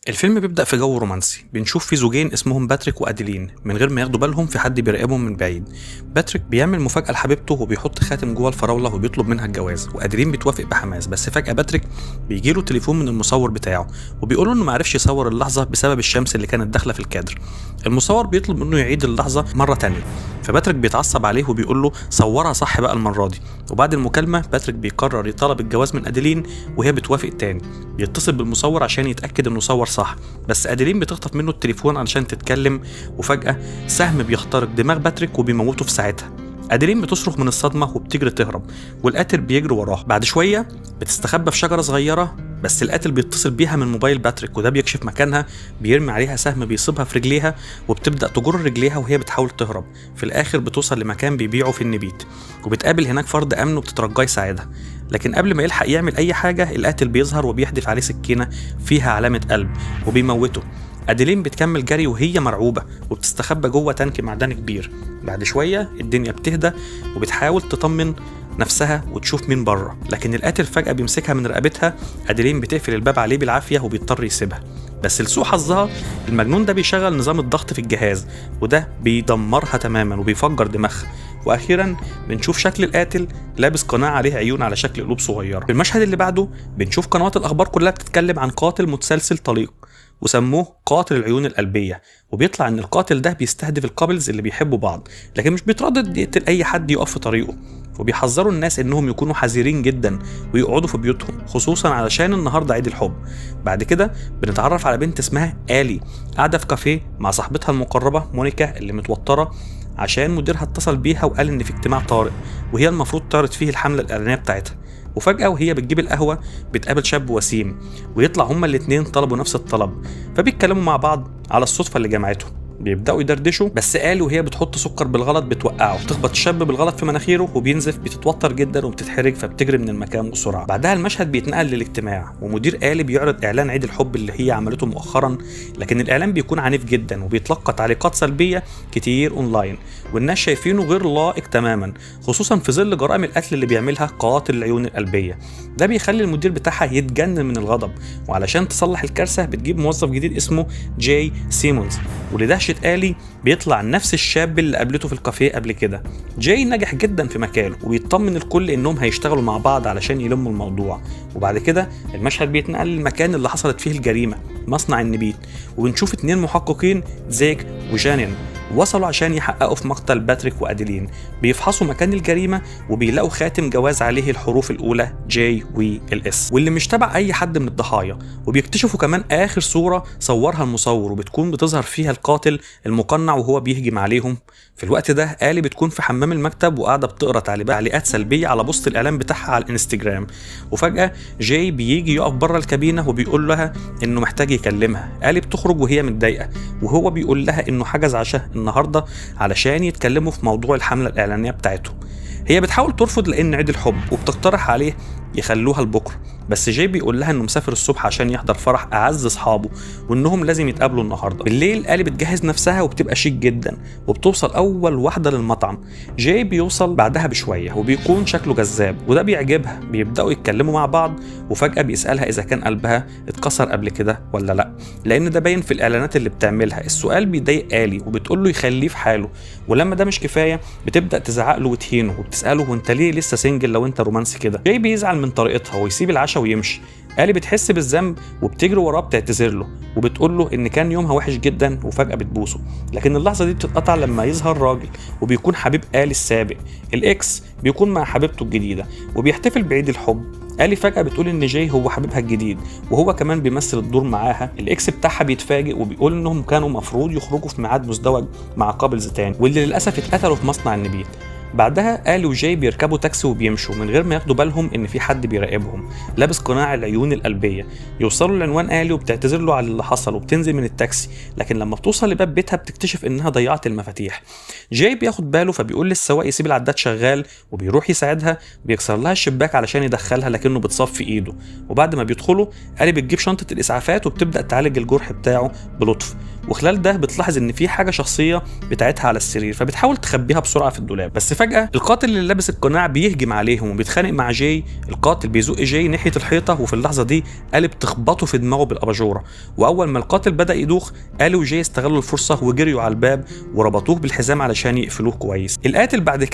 الفيلم بيبدأ في جو رومانسي، بنشوف فيه زوجين اسمهم باتريك وأديلين من غير ما ياخدوا بالهم في حد بيراقبهم من بعيد. باتريك بيعمل مفاجأة لحبيبته وبيحط خاتم جوه الفراولة وبيطلب منها الجواز، وأديلين بتوافق بحماس. بس فجأة باتريك بيجيله تليفون من المصور بتاعه وبيقوله إنه معرفش يصور اللحظة بسبب الشمس اللي كانت داخلة في الكادر. المصور بيطلب منه يعيد اللحظة مرة تانية، فباتريك بيتعصب عليه وبيقول له صورها صح بقى المرة دي. وبعد المكالمة باتريك بيقرر يطلب الجواز من أديلين وهي بتوافق تاني. بيتصل بالمصور عشان يتأكد إنه صور صح، بس أديلين بتخطف منه التليفون علشان تتكلم، وفجأة سهم بيخترق دماغ باتريك وبيموته في ساعتها. أديلين بتصرخ من الصدمة وبتجري تهرب، والقاتل بيجري وراها. بعد شوية بتستخبى في شجرة صغيرة، بس القاتل بيتصل بيها من موبايل باتريك وده بيكشف مكانها. بيرمي عليها سهم بيصيبها في رجليها وبتبدأ تجر رجليها وهي بتحاول تهرب. في الآخر بتوصل لمكان بيبيعوا في النبيت، وبتقابل هناك فرد أمن وبتترجاه يساعدها. لكن قبل ما يلحق يعمل أي حاجة القاتل بيظهر وبيحدف عليه سكينة فيها علامة قلب وبيموته. أديلين بتكمل جري وهي مرعوبة وبتستخبى جوه تانك معدني كبير. بعد شوية الدنيا بتهدى وبتحاول تطمن نفسها وتشوف مين بره، لكن القاتل فجأة بيمسكها من رقبتها. أديلين بتقفل الباب عليه بالعافية وبيضطر يسيبها، بس لسوء حظها المجنون ده بيشغل نظام الضغط في الجهاز وده بيدمرها تماما وبيفجر دماغها. واخيرا بنشوف شكل القاتل لابس قناع عليه عيون على شكل قلوب صغيره. في المشهد اللي بعده بنشوف قنوات الاخبار كلها بتتكلم عن قاتل متسلسل طليق وسموه قاتل العيون القلبية، وبيطلع ان القاتل ده بيستهدف الكابلز اللي بيحبوا بعض، لكن مش بيتردد يقتل اي حد يقف في طريقه. وبيحذروا الناس انهم يكونوا حذرين جدا ويقعدوا في بيوتهم، خصوصا علشان النهارده عيد الحب. بعد كده بنتعرف على بنت اسمها آلي قاعده في كافيه مع صاحبتها المقربه مونيكا اللي متوتره عشان مديرها اتصل بيها وقال ان في اجتماع طارئ وهي المفروض تعرض فيه الحمله الاعلانيه بتاعتها. وفجأة وهي بتجيب القهوة بتقابل شاب وسيم، ويطلع هما الاتنين طلبوا نفس الطلب، فبيتكلموا مع بعض على الصدفة اللي جمعتهم. بيبدأوا يدردشوا، بس آلي وهي بتحط سكر بالغلط بتوقعه، بتخبط الشاب بالغلط في مناخيره وبينزف. بتتوتر جدا وبتتحرج فبتجري من المكان بسرعة. بعدها المشهد بيتنقل للاجتماع، ومدير آلي بيعرض إعلان عيد الحب اللي هي عملته مؤخرا، لكن الإعلان بيكون عنيف جدا وبيتلقى تعليقات سلبية كتير أونلاين، والناس شايفينه غير لائق تماما، خصوصا في ظل جرائم القتل اللي بيعملها قاتل العيون القلبية. ده بيخلي المدير بتاعها يتجنن من الغضب، وعلشان تصلح الكارثة بتجيب موظف جديد اسمه جاي سيمونز، ولدهشة آلي بيطلع نفس الشاب اللي قابلته في الكافيه قبل كده. جاي نجح جدا في مكانه وبيطمن الكل انهم هيشتغلوا مع بعض علشان يلموا الموضوع. وبعد كده المشهد بيتنقل للمكان اللي حصلت فيه الجريمة، مصنع النبيت، وبنشوف اتنين محققين زيك وجانين وصلوا عشان يحققوا في مقتل باتريك وأديلين. بيفحصوا مكان الجريمة وبيلاقوا خاتم جواز عليه الحروف الأولى جي والإس واللي مش تبع أي حد من الضحايا. وبيكتشفوا كمان آخر صورة صورها المصور وبتكون بتظهر فيها القاتل المقنع وهو بيهجم عليهم. في الوقت ده آلي بتكون في حمام المكتب وقاعدة بتقرأ تعليقات سلبية على بوست الإعلان بتاعها على الانستجرام. وفجأة جاي بيجي يقف بره الكابينة وبيقول لها إنه محتاج يكلمها. آلي بتخرج وهي متضايقة، وهو بيقول لها إنه حجز عشاء النهارده علشان يتكلموا في موضوع الحملة الإعلانية بتاعته. هي بتحاول ترفض لأن عيد الحب، وبتقترح عليه يخلوها لبكره، بس جاي بيقول لها انه مسافر الصبح عشان يحضر فرح اعز اصحابه وانهم لازم يتقابلوا النهارده. بالليل آلي بتجهز نفسها وبتبقى شيك جدا وبتوصل اول واحده للمطعم. جاي بيوصل بعدها بشويه وبيكون شكله جذاب وده بيعجبها. بيبداوا يتكلموا مع بعض، وفجاه بيسالها اذا كان قلبها اتكسر قبل كده ولا لا، لان ده باين في الاعلانات اللي بتعملها. السؤال بيضايق آلي وبتقول له يخليه في حاله، ولما ده مش كفايه بتبدا تزعق له وتهينه وبتساله هو انت ليه لسه سنجل لو انت رومانسي كده. جاي بيزعل من طريقتها ويسيب العشاء ويمشي. آلي بتحس بالذنب وبتجري وراه بتعتذر له وبتقول له ان كان يومها وحش جدا، وفجأة بتبوسه. لكن اللحظة دي بتتقطع لما يظهر راجل وبيكون حبيب آلي السابق. الإكس بيكون مع حبيبته الجديدة وبيحتفل بعيد الحب. آلي فجأة بتقول ان جاي هو حبيبها الجديد وهو كمان بيمثل الدور معاها. الإكس بتاعها بيتفاجئ وبيقول انهم كانوا مفروض يخرجوا في ميعاد مزدوج مع كابلز تاني واللي للأسف اتقتلوا في مصنع النبيت. بعدها آلي وجاي بيركبوا تاكسي وبيمشوا من غير ما ياخدوا بالهم ان في حد بيراقبهم لابس قناع العيون القلبية. يوصلوا لعنوان آلي وبتعتذر له على اللي حصل وبتنزل من التاكسي، لكن لما بتوصل لباب بيتها بتكتشف انها ضيعت المفاتيح. جاي بياخد باله فبيقول للسواق يسيب العداد شغال وبيروح يساعدها. بيكسر لها الشباك علشان يدخلها لكنه بتصفي ايده. وبعد ما بيدخلوا آلي بتجيب شنطة الإسعافات وبتبدأ تعالج الجرح بتاعه بلطف، وخلال ده بتلاحظ ان في حاجه شخصيه بتاعتها على السرير، فبتحاول تخبيها بسرعه في الدولاب. بس فجاه القاتل اللي لابس القناع بيهجم عليهم وبيتخانق مع جاي. القاتل بيزق جاي ناحيه الحيطه، وفي اللحظه دي آلي بتخبطه في دماغه بالاباجوره. واول ما القاتل بدا يدوخ، آلي وجاي استغلوا الفرصه وجريوا على الباب وربطوه بالحزام علشان يقفلوه كويس. القاتل بعد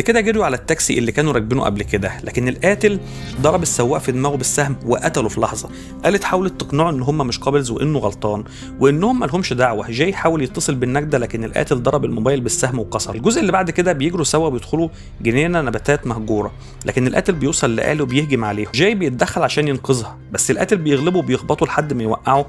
كده جريوا على التاكسي اللي كانوا راكبينه قبل كده، لكن القاتل ضرب السواق في دماغه بالسهم وقتله في لحظه. آلي حاولت تقنعه ان هم مش قابلز وانه غلطان وانهم مالهمش دعوه. جاي حاول يتصل بالنجده، لكن القاتل ضرب الموبايل بالسهم وكسر. الجزء اللي بعد كده بيجروا سوا وبيدخلوا جنينه نباتات مهجوره، لكن القاتل بيوصل لآلي وبيهجم عليه. جاي بيتدخل عشان ينقذها، بس القاتل بيغلبه وبيخبطه لحد ما يوقعه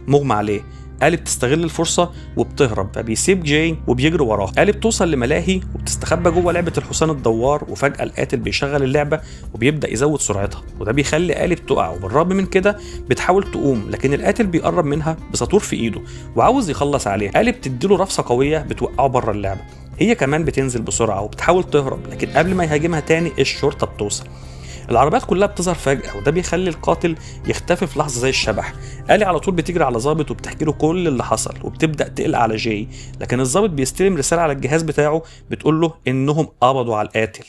مغمى عليه. آلي بتستغل الفرصة وبتهرب، فبيسيب جاي وبيجري وراه. آلي بتوصل لملاهي وبتستخبى جوه لعبة الحصان الدوار، وفجأة القاتل بيشغل اللعبة وبيبدأ يزود سرعتها، وده بيخلي آلي بتقع. وبالرغم من كده بتحاول تقوم، لكن القاتل بيقرب منها بساطور في ايده وعاوز يخلص عليها. آلي بتديله رفسة قوية بتوقعه بره اللعبة. هي كمان بتنزل بسرعة وبتحاول تهرب، لكن قبل ما يهاجمها تاني الشرطة بتوصل. العربيات كلها بتظهر فجأة، وده بيخلي القاتل يختفي في لحظة زي الشبح. آلي على طول بتجري على ظابط وبتحكي له كل اللي حصل، وبتبدأ تقلق على جاي، لكن الظابط بيستلم رسالة على الجهاز بتاعه بتقول له إنهم قبضوا على القاتل.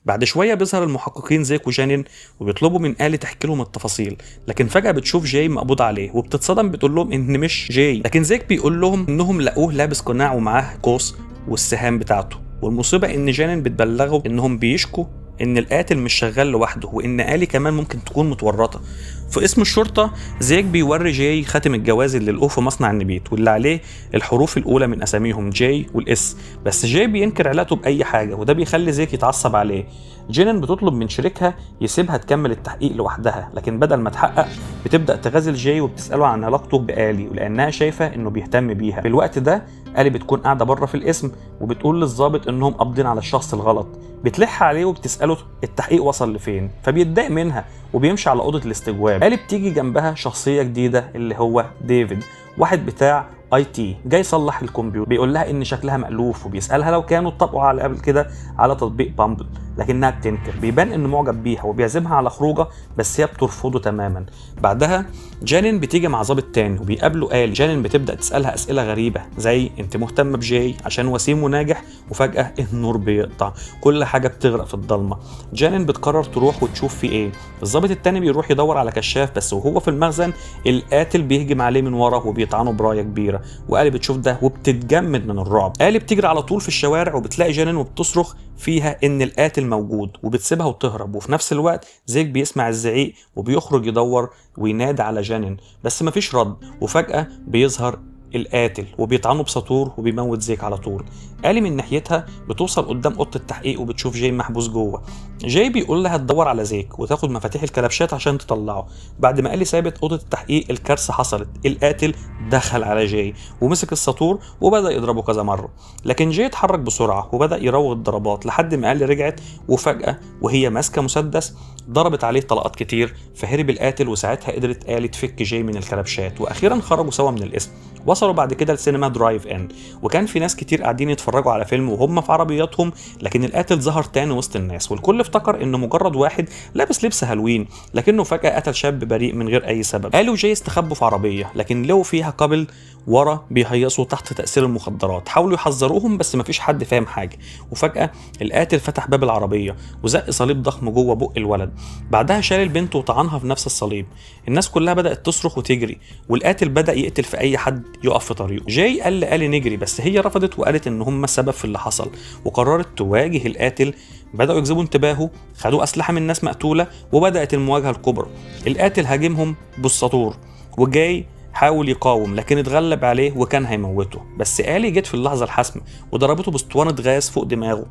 بعد شوية بيظهر المحققين زيك وجانين وبيطلبوا من آلي تحكي لهم التفاصيل، لكن فجأة بتشوف جاي مقبوض عليه وبتتصدم. بتقول لهم إن مش جاي، لكن زيك بيقول لهم إنهم لقوه لابس قناع ومعاه قوس والسهام بتاعته. والمصيبة إن جانين بتبلغه إنهم بيشكوا ان القاتل مش شغال لوحده، وان آلي كمان ممكن تكون متورطه. في اسم الشرطه زيك بيوري جاي خاتم الجواز اللي لقوه في مصنع النبيت، واللي عليه الحروف الاولى من اساميهم جاي والاس. بس جاي بينكر علاقته باي حاجه، وده بيخلي زيك يتعصب عليه. جينين بتطلب من شريكها يسيبها تكمل التحقيق لوحدها، لكن بدل ما تحقق بتبدا تغازل جاي وبتساله عن علاقته بآلي، ولانها شايفه انه بيهتم بيها. في الوقت ده آلي بتكون قاعده بره في القسم وبتقول للظابط انهم قابضين على الشخص الغلط. بتلح عليه وبتساله التحقيق وصل لفين، فبيتضايق منها وبيمشي على اوضه الاستجواب. آلي بتيجي جنبها شخصيه جديده اللي هو ديفيد، واحد بتاع IT جاي يصلح الكمبيوتر. بيقول لها ان شكلها مألوف وبيسالها لو كانوا اتطبقوا على قبل كده على تطبيق بامبل، لكنها بتنكر. بيبان انه معجب بيها وبيعزمها على خروجه، بس هي بترفضه تماما. بعدها جانين بتيجي مع ظابط تاني وبيقابلوا آلي. جانين بتبدا تسالها اسئله غريبه زي انت مهتمه بجاي عشان وسيم وناجح، وفجاه النور بيقطع، كل حاجه بتغرق في الضلمه. جانين بتقرر تروح وتشوف في ايه. الظابط التاني بيروح يدور على كشاف، بس وهو في المخزن القاتل بيهجم عليه من ورا وبيطعنه برايه كبيره، وآلي بتشوف ده وبتتجمد من الرعب. آلي بتجري على طول في الشوارع وبتلاقي جانين وبتصرخ فيها ان القاتل موجود وبتسيبها وتهرب. وفي نفس الوقت زيك بيسمع الزعيق وبيخرج يدور وينادي على جانين، بس مفيش رد. وفجأة بيظهر القاتل وبيطعنه بساطور وبيموت زيك على طول. آلي من ناحيتها بتوصل قدام اوضه التحقيق وبتشوف جاي محبوس جوه. جاي بيقول لها تدور على زيك وتاخد مفاتيح الكلبشات عشان تطلعه. بعد ما آلي سابت اوضه التحقيق الكارثه حصلت. القاتل دخل على جاي ومسك الساطور وبدا يضربه كذا مره، لكن جاي اتحرك بسرعه وبدا يروغ الضربات لحد ما آلي رجعت، وفجاه وهي ماسكه مسدس ضربت عليه طلقات كتير، فهرب القاتل. وساعتها قدرت آلي تفك جاي من الكلبشات، واخيرا خرجوا سوا من القسم. وصلوا بعد كده لسينما درايف ان، وكان في ناس كتير قاعدين يتفرجوا على فيلم وهم في عربياتهم، لكن القاتل ظهر تاني وسط الناس، والكل افتكر انه مجرد واحد لابس لبس هالوين، لكنه فجأة قتل شاب بريء من غير اي سبب. آلي وجاي استخبوا في عربية، لكن لقوا فيها قبل ورا بيهيصوا تحت تأثير المخدرات. حاولوا يحذروهم بس مفيش حد فاهم حاجة. وفجأة القاتل فتح باب العربية وزق صليب ضخم جوه بق الولد، بعدها شال البنت وطعنها في نفس الصليب. الناس كلها بدأت تصرخ وتجري، والقاتل بدأ يقتل في اي حد يقف في طريقه. جاي قال لآلي نجري، بس هي رفضت وقالت ان هم السبب في اللي حصل، وقررت تواجه القاتل. بدأوا يجذبوا انتباهه، خدوا أسلحة من ناس مقتولة، وبدأت المواجهة الكبرى. القاتل هاجمهم بالساطور، وجاي حاول يقاوم لكن اتغلب عليه وكان هيموته، بس آلي جت في اللحظة الحاسمة وضربته باسطوانة غاز فوق دماغه.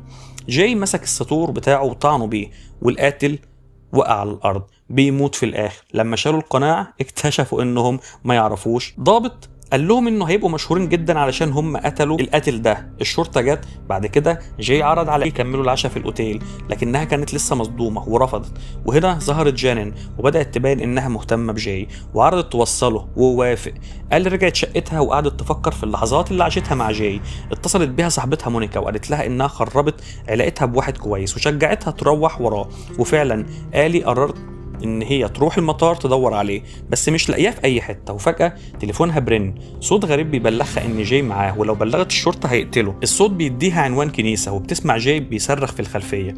جاي مسك الساطور بتاعه وطعنه بيه، والقاتل وقع على الأرض بيموت في الآخر. لما شالوا القناع اكتشفوا انهم ما يعرفوش. ضابط قال لهم انه هيبقوا مشهورين جدا علشان هم قتلوا القاتل ده. الشرطه جت بعد كده. جاي عرض عليه يكملوا العشاء في الاوتيل، لكنها كانت لسه مصدومه ورفضت. وهنا ظهرت جانين وبدات تبان انها مهتمه بجاي، وعرضت توصله ووافق. قال رجعت شقتها وقعدت تفكر في اللحظات اللي عاشتها مع جاي. اتصلت بيها صاحبتها مونيكا وقالت لها انها خربت علاقتها بواحد كويس وشجعتها تروح وراه. وفعلا آلي قررت ان هي تروح المطار تدور عليه، بس مش لاقياه في اي حته. وفجاه تليفونها برن، صوت غريب بيبلغها ان جاي معاه ولو بلغت الشرطه هيقتله. الصوت بيديها عنوان كنيسه وبتسمع جاي بيصرخ في الخلفيه.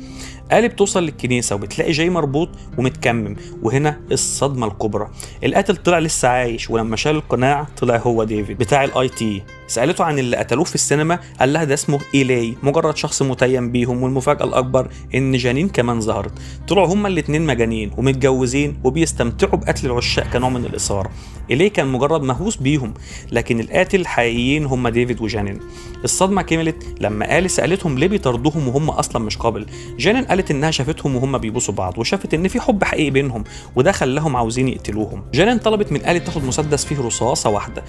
آلي بتوصل للكنيسه وبتلاقي جاي مربوط ومتكمم، وهنا الصدمه الكبرى. القاتل طلع لسه عايش، ولما شال القناع طلع هو ديفيد بتاع الاي تي. سالته عن اللي قتلوه في السينما، قال لها ده اسمه إيلاي، مجرد شخص متيم بيهم. والمفاجاه الاكبر ان جانين كمان ظهرت. طلعوا هما الاتنين مجانين ومتجوزين وبيستمتعوا بقتل العشاق كنوع من الاثاره. إيلاي كان مجرد مهووس بيهم، لكن القاتل الحقيقيين هما ديفيد وجانين. الصدمه كملت لما آلي سالتهم ليه بيطردوهم وهم اصلا مش قابل. جانين قالت انها شافتهم وهم بيبوسوا بعض، وشافت ان في حب حقيقي بينهم، وده خلاهم عاوزين يقتلوهم. جانين طلبت من آلي تاخد مسدس فيه رصاصه واحده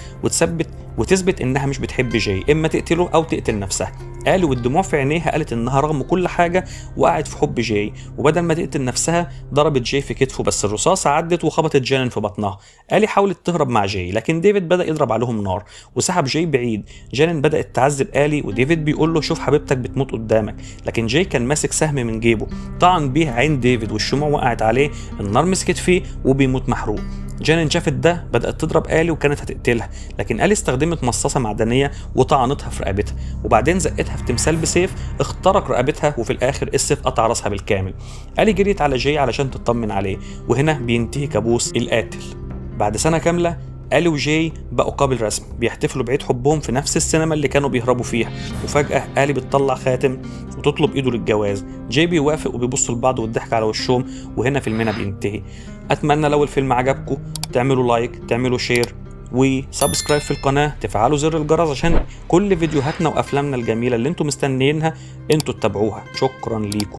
وتثبت انها مش بتحب جاي، اما تقتله او تقتل نفسها. آلي والدموع في عينيها قالت انها رغم كل حاجه وقعت في حب جاي، وبدل ما تقتل نفسها ضربت جاي في كتفه، بس الرصاصه عدت وخبطت جانين في بطنها. آلي حاولت تهرب مع جاي، لكن ديفيد بدا يضرب عليهم نار وسحب جاي بعيد. جانين بدات تعذب آلي، وديفيد بيقول له شوف حبيبتك بتموت قدامك، لكن جاي كان ماسك سهم من جيبه طعن بيه عين ديفيد، والشموع وقعت عليه، النار مسكت فيه وبيموت محروق. جانين شافت ده بدأت تضرب آلي وكانت هتقتلها، لكن آلي استخدمت مصاصة معدنية وطعنتها في رقبتها، وبعدين زقتها في تمثال بسيف اخترق رقبتها، وفي الآخر السيف قطع راسها بالكامل. آلي جريت على جاي علشان تطمن عليه، وهنا بينتهي كابوس القاتل. بعد سنة كاملة آلي وجاي بقوا قابل رسم، بيحتفلوا بعيد حبهم في نفس السينما اللي كانوا بيهربوا فيها. وفجأة آلي بتطلع خاتم وتطلب ايده للجواز. جاي بيوافق وبيبصوا لبعض والضحك على وشهم، وهنا فيلمنا بينتهي. اتمنى لو الفيلم عجبكم تعملوا لايك، تعملوا شير وسبسكرايب في القناة، تفعلوا زر الجرس عشان كل فيديوهاتنا وافلامنا الجميلة اللي انتم مستنيينها انتوا تتابعوها. شكرا ليكم.